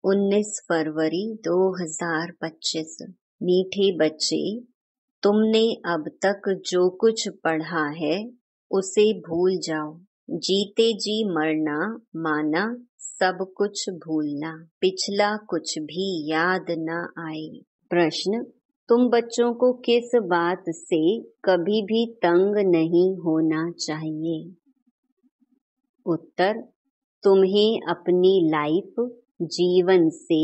19 फरवरी 2025। मीठे बच्चे, तुमने अब तक जो कुछ पढ़ा है उसे भूल जाओ। जीते जी मरना माना, सब कुछ भूलना, पिछला कुछ भी याद न आए। प्रश्न, तुम बच्चों को किस बात से कभी भी तंग नहीं होना चाहिए? उत्तर, तुम्हें अपनी लाइफ जीवन से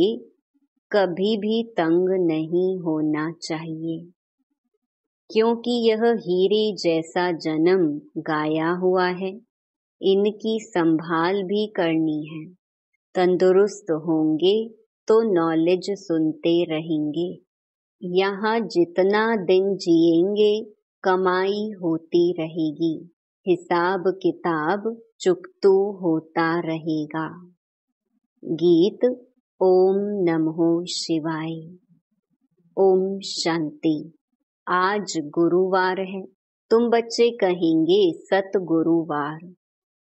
कभी भी तंग नहीं होना चाहिए, क्योंकि यह हीरे जैसा जन्म गाया हुआ है। इनकी संभाल भी करनी है। तंदुरुस्त होंगे तो नॉलेज सुनते रहेंगे। यहाँ जितना दिन जिएंगे कमाई होती रहेगी, हिसाब किताब चुकतू होता रहेगा। गीत ओम नमो शिवाय। ओम शांति। आज गुरुवार है। तुम बच्चे कहेंगे सतगुरुवार,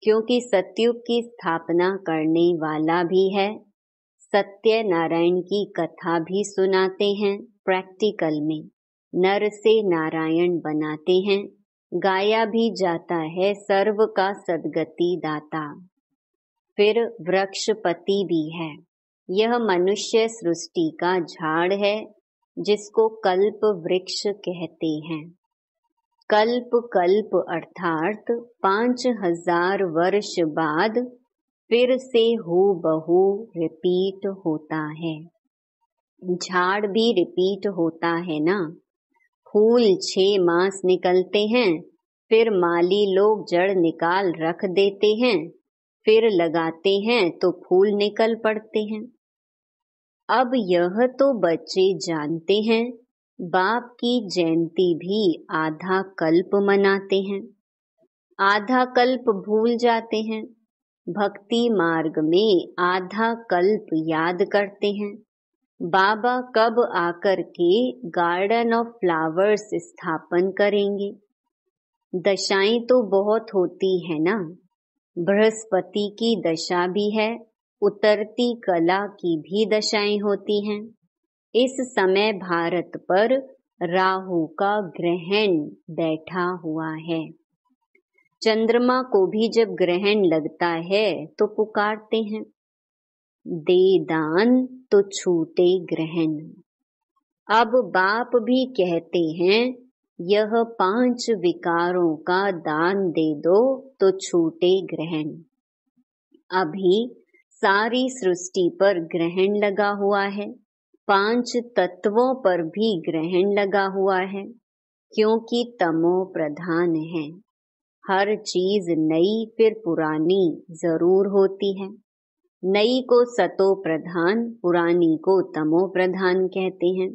क्योंकि सतयुग की स्थापना करने वाला भी है। सत्यनारायण की कथा भी सुनाते हैं। प्रैक्टिकल में नर से नारायण बनाते हैं। गाया भी जाता है सर्व का सद्गति दाता। फिर वृक्षपति भी है। यह मनुष्य सृष्टि का झाड़ है, जिसको कल्प वृक्ष कहते हैं। कल्प कल्प अर्थात 5000 वर्ष बाद फिर से हूबहू रिपीट होता है। झाड़ भी रिपीट होता है ना। फूल 6 मास निकलते हैं, फिर माली लोग जड़ निकाल रख देते हैं, फिर लगाते हैं तो फूल निकल पड़ते हैं। अब यह तो बच्चे जानते हैं, बाप की जयंती भी आधा कल्प मनाते हैं, आधा कल्प भूल जाते हैं। भक्ति मार्ग में आधा कल्प याद करते हैं। बाबा कब आकर के गार्डन ऑफ फ्लावर्स स्थापन करेंगे? दशाएं तो बहुत होती है ना। बृहस्पति की दशा भी है, उतरती कला की भी दशाएं होती हैं। इस समय भारत पर राहु का ग्रहण बैठा हुआ है। चंद्रमा को भी जब ग्रहण लगता है तो पुकारते हैं, दे दान तो छूटे ग्रहण। अब बाप भी कहते हैं, यह 5 विकारों का दान दे दो तो छूटे ग्रहण। अभी सारी सृष्टि पर ग्रहण लगा हुआ है। 5 तत्वों पर भी ग्रहण लगा हुआ है, क्योंकि तमो प्रधान है। हर चीज नई फिर पुरानी जरूर होती है। नई को सतो प्रधान, पुरानी को तमो प्रधान कहते हैं।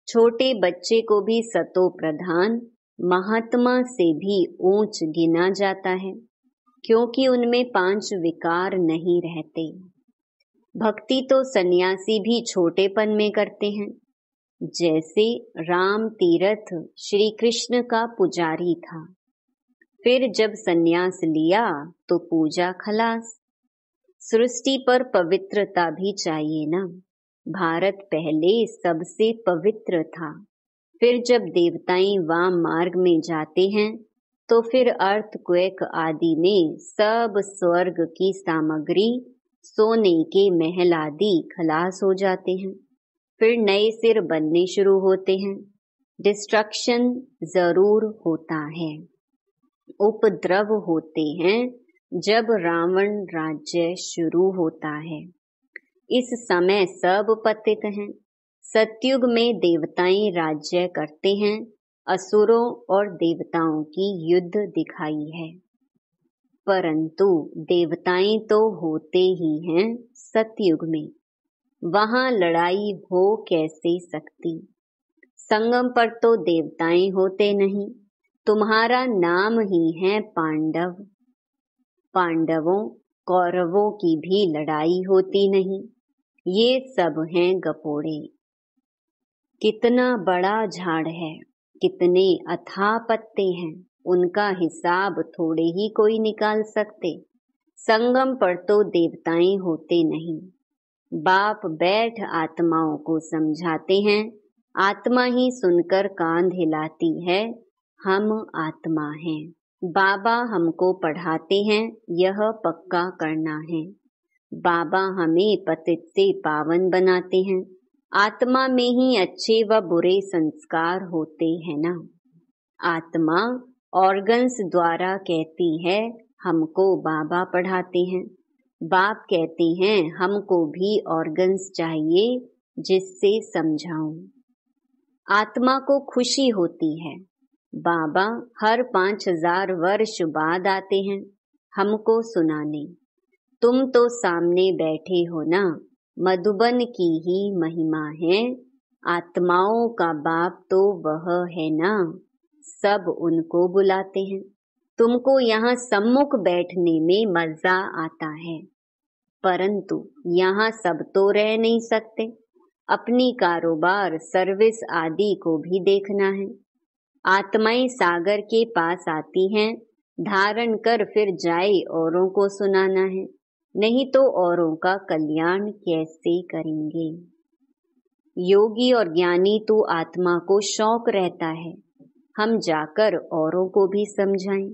छोटे बच्चे को भी सतो प्रधान, महात्मा से भी ऊंच गिना जाता है, क्योंकि उनमें 5 विकार नहीं रहते। भक्ति तो सन्यासी भी छोटेपन में करते हैं। जैसे राम तीरथ श्री कृष्ण का पुजारी था, फिर जब सन्यास लिया तो पूजा खलास। सृष्टि पर पवित्रता भी चाहिए ना। भारत पहले सबसे पवित्र था, फिर जब देवताएं वाम मार्ग में जाते हैं तो फिर अर्थक्वेक आदि में सब स्वर्ग की सामग्री, सोने के महल आदि खलास हो जाते हैं। फिर नए सिर बनने शुरू होते हैं। डिस्ट्रक्शन जरूर होता है। उपद्रव होते हैं जब रावण राज्य शुरू होता है। इस समय सब पतित हैं। सतयुग में देवताएं राज्य करते हैं। असुरों और देवताओं की युद्ध दिखाई है, परंतु देवताएं तो होते ही हैं सतयुग में। वहां लड़ाई हो कैसे सकती? संगम पर तो देवताएं होते नहीं। तुम्हारा नाम ही है पांडव। पांडवों कौरवों की भी लड़ाई होती नहीं। ये सब हैं गपोड़े। कितना बड़ा झाड़ है, कितने अथाह पत्ते हैं, उनका हिसाब थोड़े ही कोई निकाल सकते। संगम पर तो देवताएं होते नहीं। बाप बैठ आत्माओं को समझाते हैं, आत्मा ही सुनकर कान हिलाती है, हम आत्मा हैं। बाबा हमको पढ़ाते हैं, यह पक्का करना है। बाबा हमें पतित से पावन बनाते हैं, आत्मा में ही अच्छे व बुरे संस्कार होते हैं ना। आत्मा ऑर्गन्स द्वारा कहती है, हमको बाबा पढ़ाते हैं। बाप कहते हैं, हमको भी ऑर्गन्स चाहिए जिससे समझाऊं। आत्मा को खुशी होती है, बाबा हर 5000 वर्ष बाद आते हैं हमको सुनाने। तुम तो सामने बैठे हो ना, मधुबन की ही महिमा है, आत्माओं का बाप तो वह है ना, सब उनको बुलाते हैं। तुमको यहाँ सम्मुख बैठने में मजा आता है, परंतु यहाँ सब तो रह नहीं सकते, अपनी कारोबार सर्विस आदि को भी देखना है। आत्माएं सागर के पास आती हैं, धारण कर फिर जाए औरों को सुनाना है, नहीं तो औरों का कल्याण कैसे करेंगे। योगी और ज्ञानी तो आत्मा को शौक रहता है, हम जाकर औरों को भी समझाएं।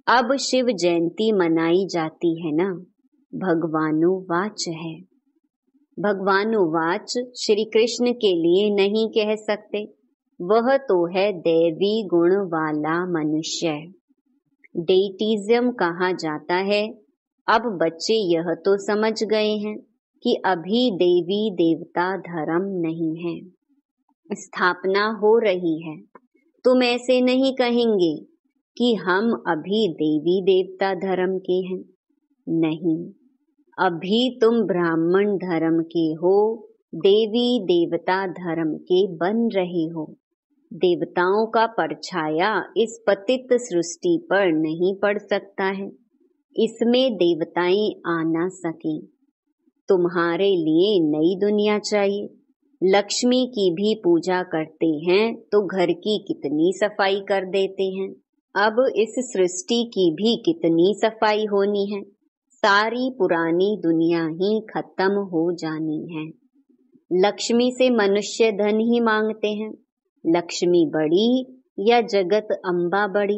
अब शिव जयंती मनाई जाती है ना, भगवानुवाच है। भगवानुवाच श्री कृष्ण के लिए नहीं कह सकते, वह तो है दैवी गुण वाला मनुष्य। डेटिज्म कहा जाता है। अब बच्चे यह तो समझ गए हैं कि अभी देवी देवता धर्म नहीं है, स्थापना हो रही है। तुम ऐसे नहीं कहेंगे कि हम अभी देवी देवता धर्म के हैं, नहीं, अभी तुम ब्राह्मण धर्म के हो, देवी देवता धर्म के बन रहे हो। देवताओं का परछाया इस पतित सृष्टि पर नहीं पड़ सकता है, इसमें देवताएं आ ना सके। तुम्हारे लिए नई दुनिया चाहिए। लक्ष्मी की भी पूजा करते हैं तो घर की कितनी सफाई कर देते हैं, अब इस सृष्टि की भी कितनी सफाई होनी है। सारी पुरानी दुनिया ही खत्म हो जानी है। लक्ष्मी से मनुष्य धन ही मांगते हैं। लक्ष्मी बड़ी या जगत अम्बा बड़ी?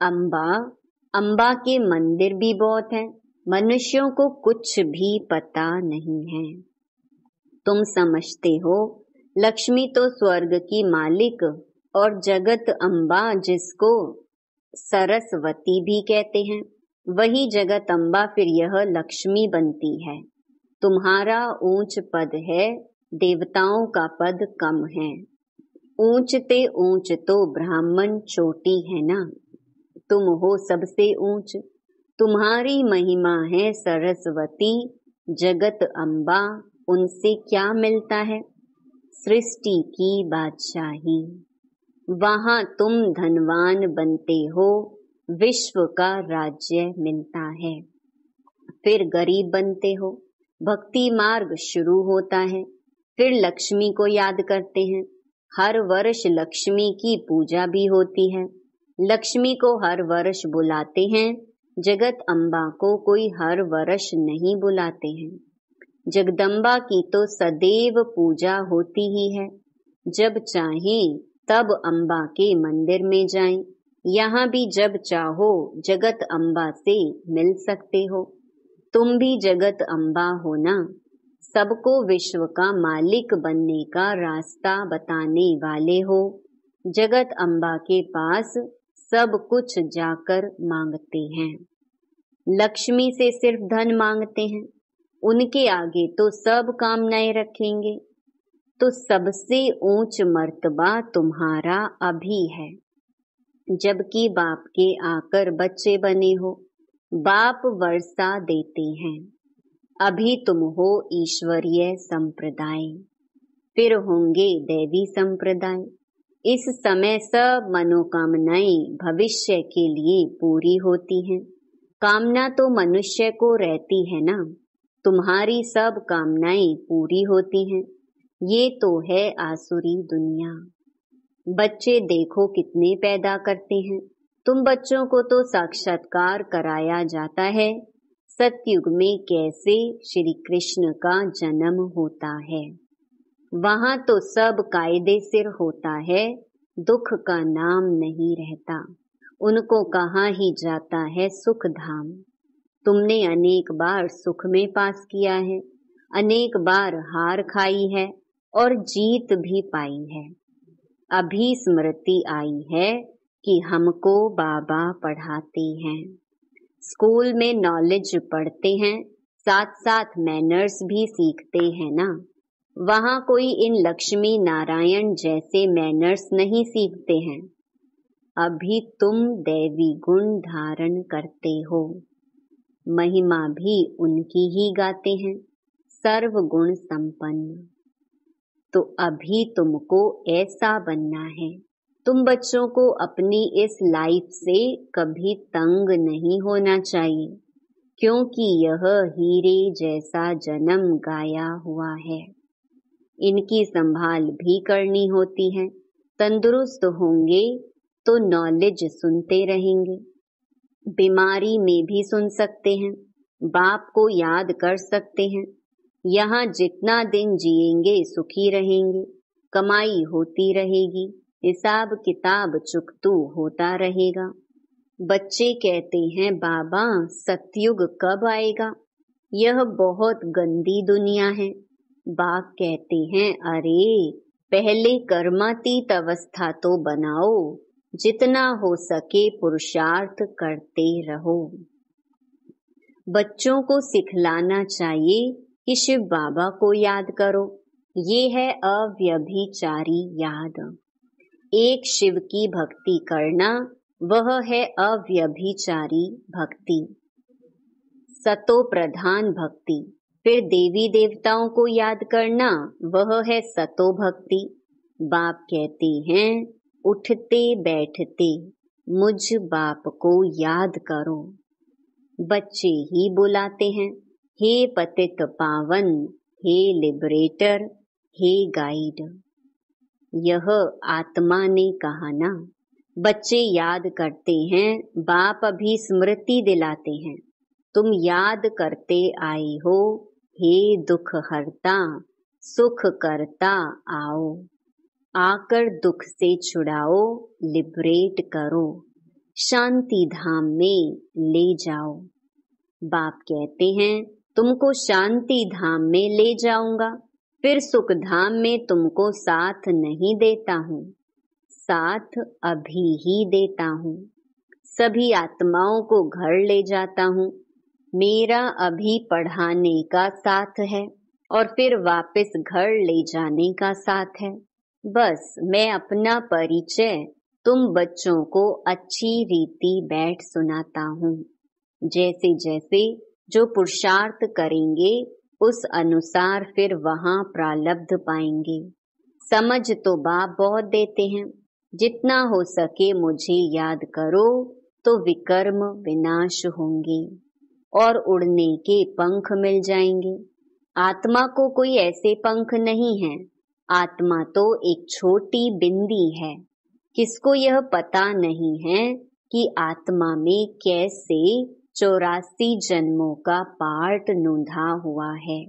अम्बा के मंदिर भी बहुत हैं, मनुष्यों को कुछ भी पता नहीं है। तुम समझते हो लक्ष्मी तो स्वर्ग की मालिक और जगत अम्बा, जिसको सरस्वती भी कहते हैं, वही जगत अम्बा फिर यह लक्ष्मी बनती है। तुम्हारा ऊंच पद है, देवताओं का पद कम है। ऊंचते ऊंच तो ब्राह्मण चोटी है ना, तुम हो सबसे ऊंच। तुम्हारी महिमा है सरस्वती, जगत अम्बा, उनसे क्या मिलता है? सृष्टि की बादशाही। वहां तुम धनवान बनते हो, विश्व का राज्य मिलता है। फिर गरीब बनते हो, भक्ति मार्ग शुरू होता है। फिर लक्ष्मी को याद करते हैं। हर वर्ष लक्ष्मी की पूजा भी होती है। लक्ष्मी को हर वर्ष बुलाते हैं, जगत अम्बा को कोई हर वर्ष नहीं बुलाते हैं। जगदम्बा की तो सदैव पूजा होती ही है। जब चाहें तब अम्बा के मंदिर में जाएं। यहाँ भी जब चाहो जगत अम्बा से मिल सकते हो। तुम भी जगत अम्बा हो ना, सबको विश्व का मालिक बनने का रास्ता बताने वाले हो। जगत अम्बा के पास सब कुछ जाकर मांगते हैं। लक्ष्मी से सिर्फ धन मांगते हैं, उनके आगे तो सब कामनाएं रखेंगे। तो सबसे ऊंच मर्तबा तुम्हारा अभी है, जबकि बाप के आकर बच्चे बने हो। बाप वर्षा देते हैं। अभी तुम हो ईश्वरीय संप्रदाय, फिर होंगे दैवी संप्रदाय। इस समय सब मनोकामनाएं भविष्य के लिए पूरी होती हैं। कामना तो मनुष्य को रहती है ना, तुम्हारी सब कामनाएं पूरी होती हैं। ये तो है आसुरी दुनिया। बच्चे देखो कितने पैदा करते हैं। तुम बच्चों को तो साक्षात्कार कराया जाता है, सतयुग में कैसे श्री कृष्ण का जन्म होता है। वहां तो सब कायदे सिर होता है, दुख का नाम नहीं रहता। उनको कहाँ ही जाता है सुख धाम। तुमने अनेक बार सुख में पास किया है, अनेक बार हार खाई है और जीत भी पाई है। अभी स्मृति आई है कि हमको बाबा पढ़ाते हैं। स्कूल में नॉलेज पढ़ते हैं, साथ साथ मैनर्स भी सीखते हैं ना। वहां कोई इन लक्ष्मी नारायण जैसे मैनर्स नहीं सीखते हैं। अभी तुम दैवी गुण धारण करते हो, महिमा भी उनकी ही गाते हैं, सर्व गुण संपन्न। तो अभी तुमको ऐसा बनना है। तुम बच्चों को अपनी इस लाइफ से कभी तंग नहीं होना चाहिए, क्योंकि यह हीरे जैसा जन्म गाया हुआ है। इनकी संभाल भी करनी होती है। तंदुरुस्त होंगे तो नॉलेज सुनते रहेंगे, बीमारी में भी सुन सकते हैं, बाप को याद कर सकते हैं। यहाँ जितना दिन जिएंगे सुखी रहेंगे, कमाई होती रहेगी, हिसाब किताब चुकतू होता रहेगा। बच्चे कहते हैं बाबा सतयुग कब आएगा, यह बहुत गंदी दुनिया है। बाप कहते हैं अरे पहले कर्मातीत अवस्था तो बनाओ, जितना हो सके पुरुषार्थ करते रहो। बच्चों को सिखलाना चाहिए कि शिव बाबा को याद करो, ये है अव्यभिचारी याद। एक शिव की भक्ति करना वह है अव्यभिचारी भक्ति, सतो प्रधान भक्ति। फिर देवी देवताओं को याद करना वह है सतो भक्ति। बाप कहते हैं उठते बैठते मुझ बाप को याद करो। बच्चे ही बुलाते हैं हे पतित पावन, हे लिबरेटर, हे गाइड। यह आत्मा ने कहा ना। बच्चे याद करते हैं, बाप अभी स्मृति दिलाते हैं। तुम याद करते आए हो हे दुख हरता, सुख करता आओ। आकर दुख से छुड़ाओ, लिबरेट करो, शांति धाम में ले जाओ। बाप कहते हैं तुमको शांति धाम में ले जाऊंगा, फिर सुख धाम में तुमको साथ नहीं देता हूँ, साथ अभी ही देता हूँ। सभी आत्माओं को घर ले जाता हूँ। मेरा अभी पढ़ाने का साथ है और फिर वापस घर ले जाने का साथ है। बस मैं अपना परिचय तुम बच्चों को अच्छी रीति बैठ सुनाता हूँ। जैसे जैसे जो पुरुषार्थ करेंगे उस अनुसार फिर वहाँ प्रारब्ध पाएंगे। समझ तो बाप बहुत देते हैं, जितना हो सके मुझे याद करो तो विकर्म विनाश होंगे और उड़ने के पंख मिल जाएंगे। आत्मा को कोई ऐसे पंख नहीं है, आत्मा तो एक छोटी बिंदी है। किसको यह पता नहीं है कि आत्मा में कैसे 84 जन्मों का पार्ट नूंधा हुआ है।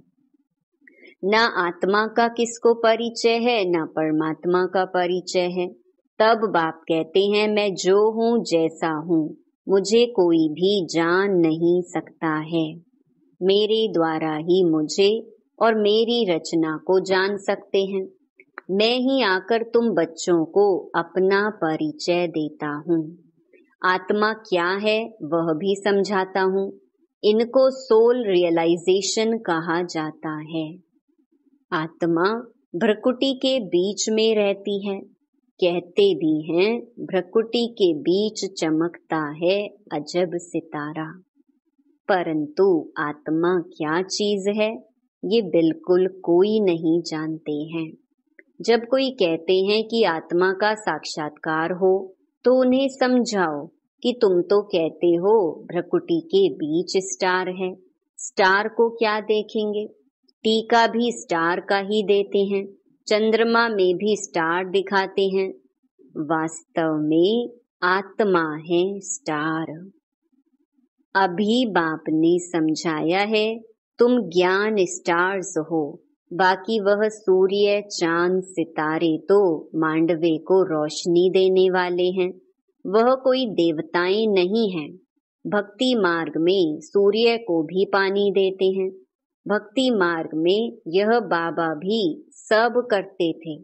ना आत्मा का किसको परिचय है, ना परमात्मा का परिचय है। तब बाप कहते हैं मैं जो हूँ जैसा हूँ, मुझे कोई भी जान नहीं सकता है। मेरे द्वारा ही मुझे और मेरी रचना को जान सकते हैं। मैं ही आकर तुम बच्चों को अपना परिचय देता हूँ। आत्मा क्या है वह भी समझाता हूँ। इनको सोल रियलाइजेशन कहा जाता है। आत्मा भ्रकुटी के बीच में रहती है। कहते भी हैं भ्रकुटी के बीच चमकता है अजब सितारा। परंतु आत्मा क्या चीज है ये बिल्कुल कोई नहीं जानते हैं। जब कोई कहते हैं कि आत्मा का साक्षात्कार हो तो उन्हें समझाओ कि तुम तो कहते हो भ्रकुटी के बीच स्टार है, स्टार को क्या देखेंगे। टीका भी स्टार का ही देते हैं, चंद्रमा में भी स्टार दिखाते हैं। वास्तव में आत्मा है स्टार। अभी बाप ने समझाया है, तुम ज्ञान स्टार्स हो, बाकी वह सूर्य चांद सितारे तो मांडवे को रोशनी देने वाले हैं, वह कोई देवताएं नहीं हैं। भक्ति मार्ग में सूर्य को भी पानी देते हैं। भक्ति मार्ग में यह बाबा भी सब करते थे।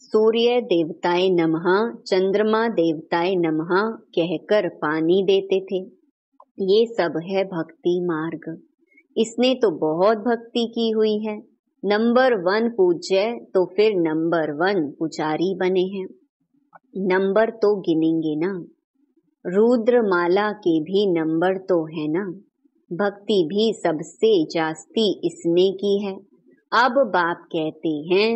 सूर्य देवताए नमः, चंद्रमा देवताए नमः कहकर पानी देते थे। ये सब है भक्ति मार्ग। इसने तो बहुत भक्ति की हुई है। नंबर 1 पूज्य तो फिर नंबर 1 पुजारी बने हैं। नंबर तो गिनेंगे ना, रुद्रमाला के भी नंबर तो है ना। भक्ति भी सबसे जास्ती इसने की है। अब बाप कहते हैं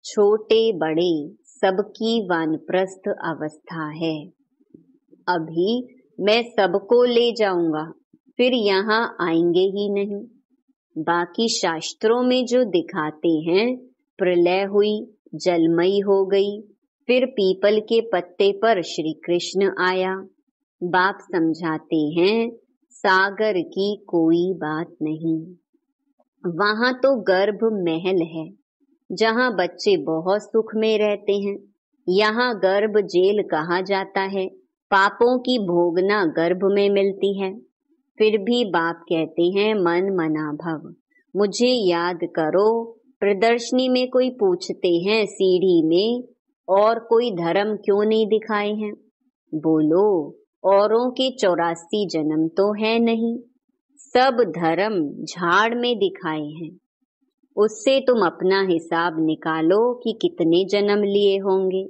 छोटे बड़े सबकी वानप्रस्थ अवस्था है। अभी मैं सबको ले जाऊंगा, फिर यहाँ आएंगे ही नहीं। बाकी शास्त्रों में जो दिखाते हैं, प्रलय हुई, जलमयी हो गई, फिर पीपल के पत्ते पर श्री कृष्ण आया। बाप समझाते हैं सागर की कोई बात नहीं। वहां तो गर्भ महल है, जहां बच्चे बहुत सुख में रहते हैं। यहाँ गर्भ जेल कहा जाता है, पापों की भोगना गर्भ में मिलती है। फिर भी बाप कहते हैं मन मना भव, मुझे याद करो। प्रदर्शनी में कोई पूछते हैं सीढ़ी में और कोई धर्म क्यों नहीं दिखाए हैं? बोलो, औरों के 84 जन्म तो है नहीं, सब धर्म झाड़ में दिखाए हैं। उससे तुम अपना हिसाब निकालो कि कितने जन्म लिए होंगे।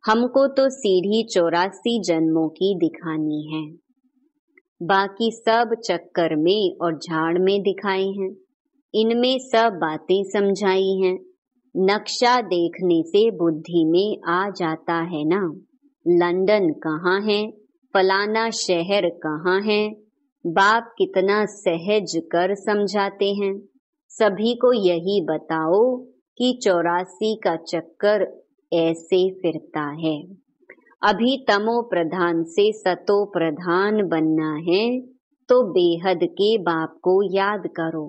हमको तो सीढ़ी 84 जन्मों की दिखानी है, बाकी सब चक्कर में और झाड़ में दिखाए हैं। इनमें सब बातें समझाई हैं। नक्शा देखने से बुद्धि में आ जाता है ना, लंदन कहाँ है, फलाना शहर कहाँ है। बाप कितना सहज कर समझाते हैं। सभी को यही बताओ कि 84 का चक्कर ऐसे फिरता है। अभी तमो प्रधान से सतो प्रधान बनना है, तो बेहद के बाप को याद करो,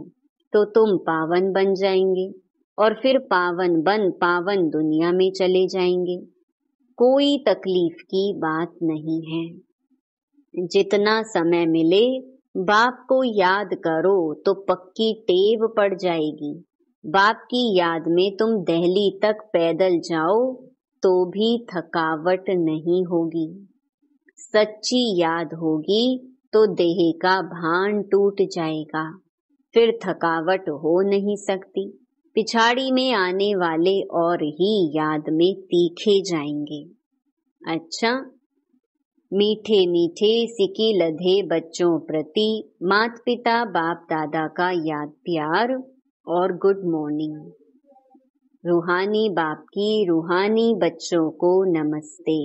तो तुम पावन बन जाएंगे और फिर पावन बन पावन दुनिया में चले जाएंगे। कोई तकलीफ की बात नहीं है। जितना समय मिले बाप को याद करो तो पक्की टेव पड़ जाएगी। बाप की याद में तुम दिल्ली तक पैदल जाओ तो भी थकावट नहीं होगी। सच्ची याद होगी तो देह का भान टूट जाएगा, फिर थकावट हो नहीं सकती। पिछाड़ी में आने वाले और ही याद में तीखे जाएंगे। अच्छा, मीठे मीठे सिकी लधे बच्चों प्रति माता पिता बाप दादा का याद प्यार और गुड मॉर्निंग। रूहानी बाप की रूहानी बच्चों को नमस्ते।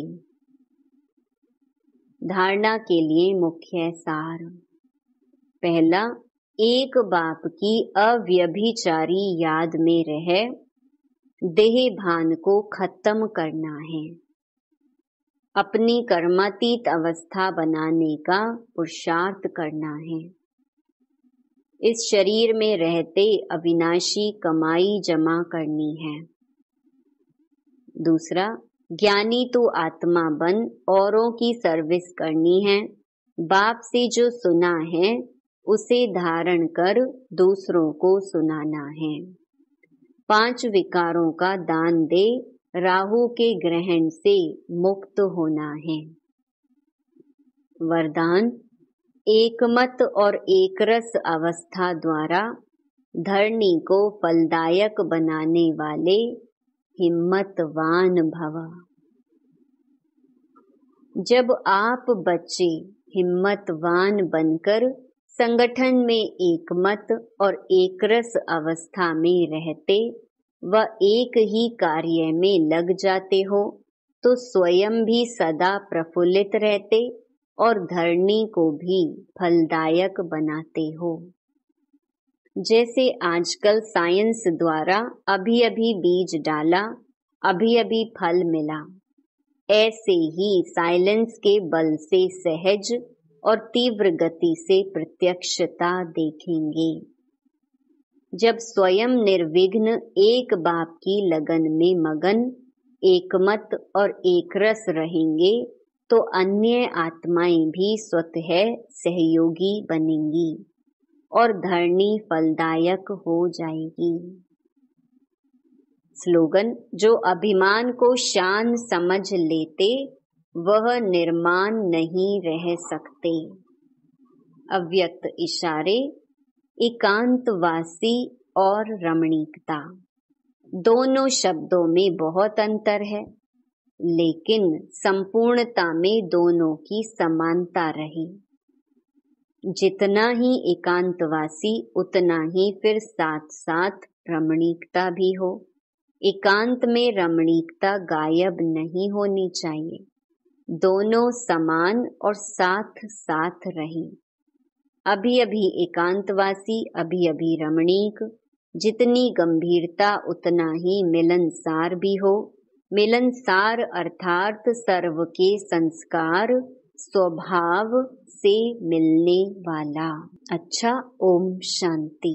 धारणा के लिए मुख्य सार। पहला, एक बाप की अव्यभिचारी याद में रह देह भान को खत्म करना है। अपनी कर्मातीत अवस्था बनाने का पुरुषार्थ करना है। इस शरीर में रहते अविनाशी कमाई जमा करनी है। दूसरा, ज्ञानी तो आत्मा बन औरों की सर्विस करनी है। बाप से जो सुना है उसे धारण कर दूसरों को सुनाना है। 5 विकारों का दान दे, राहु के ग्रहण से मुक्त होना है। वरदान, एकमत और एकरस अवस्था द्वारा धरनी को फलदायक बनाने वाले हिम्मतवान भव। जब आप बच्चे हिम्मतवान बनकर संगठन में एकमत और एकरस अवस्था में रहते व एक ही कार्य में लग जाते हो तो स्वयं भी सदा प्रफुल्लित रहते और धरनी को भी फलदायक बनाते हो। जैसे आजकल साइंस द्वारा अभी अभी बीज डाला, अभी अभी फल मिला, ऐसे ही साइलेंस के बल से सहज और तीव्र गति से प्रत्यक्षता देखेंगे। जब स्वयं निर्विघ्न एक बाप की लगन में मगन, एकमत और एकरस रहेंगे तो अन्य आत्माएं भी स्वतः सहयोगी बनेंगी और धरनी फलदायक हो जाएगी। स्लोगन: जो अभिमान को शान समझ लेते वह निर्माण नहीं रह सकते। अव्यक्त इशारे: एकांतवासी और रमणीकता, दोनों शब्दों में बहुत अंतर है, लेकिन संपूर्णता में दोनों की समानता रही। जितना ही एकांतवासी उतना ही फिर साथ साथ रमणीकता भी हो। एकांत में रमणीकता गायब नहीं होनी चाहिए, दोनों समान और साथ साथ रहें। अभी अभी एकांतवासी, अभी अभी रमणीक। जितनी गंभीरता उतना ही मिलनसार भी हो। मिलनसार अर्थात सर्व के संस्कार स्वभाव से मिलने वाला। अच्छा, ओम शांति।